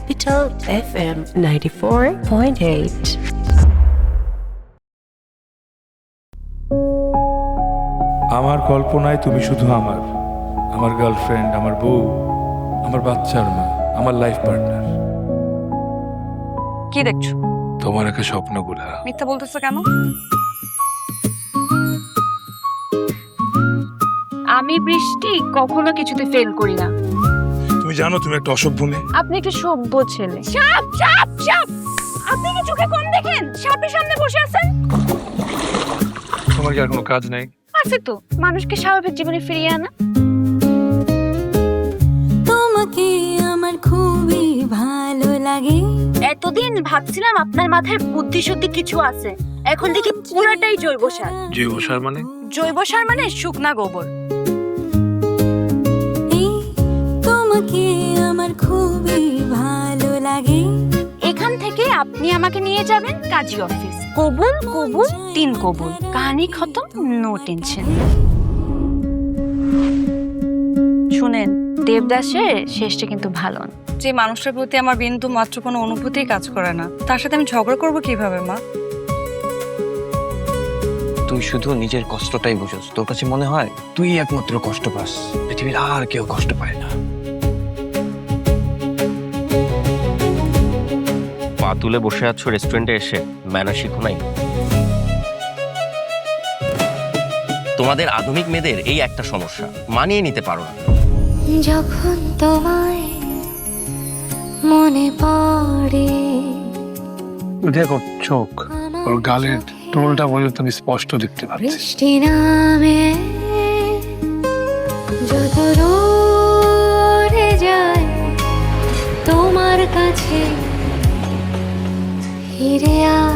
Capital FM 94.8. আমার কল্পনায় তুমি শুধু আমার গার্লফ্রেন্ড, আমার বউ, আমার বাচ্চার মা, আমার লাইফ পার্টনার। কি দেখছো? তোমার একটা স্বপ্নগুলা। মিথ্যা বলতেছো কেন? আমি বৃষ্টি কখনো কিছুতে ফেল করি না। তুমি জানো তুমি একটা অসভ্য মেয়ে। আপনি একটা সভ্য ছেলে। সাপ সাপ সাপ! আপনি কি চোখে কম দেখেন? সাপের সামনে বসে আছেন। তোমার কি আর কোনো কাজ নাই? আছে তো, মানুষকে স্বাভাবিক জীবনে ফিরিয়ে আনা। তোমাকে আমার খুবই ভালো লাগে। এতদিন ভাবছিলাম আপনার মাথায় বুদ্ধি শুদ্ধি কিছু আছে, এখন দেখি পুরোটাই জৈব সার। জৈব সার মানে? জৈব সার মানে শুকনা গোবর। এই তোমাকে আমার খুবই ভালো লাগে। এখান থেকে আপনি আমাকে নিয়ে যাবেন কাজী অফিস। কবুল কবুল 3 কবুল, কাহিনী খতম, নো টেনশন। শুনেন, দেবদাসের শেষটা কিন্তু ভালো না। যে মানুষটার প্রতি আমার বিন্দু মাত্র কোনো অনুভূতি কাজ করে না, তার সাথে আমি ঝগড়া করবো কিভাবে মা? তুই শুধু নিজের কষ্টটাই বুঝোস। তোর কাছে মনে হয় তুই একমাত্র কষ্ট পাস, পৃথিবীর আর কেউ কষ্ট পায় না। পা তুলে বসে আছো রেস্টুরেন্টে এসে, ম্যানার শিখো নাই? তোমাদের আধুনিক মেয়েদের এই একটা সমস্যা, মানিয়ে নিতে পারো না। যখন তোমায় মনে পড়ে, দেখো চোখ, ওর গালের টোনটা পর্যন্ত আমি স্পষ্ট দেখতে পাচ্ছি। বৃষ্টি নামে যত দূরে যায় তোমার কাছে ফিরে আয়।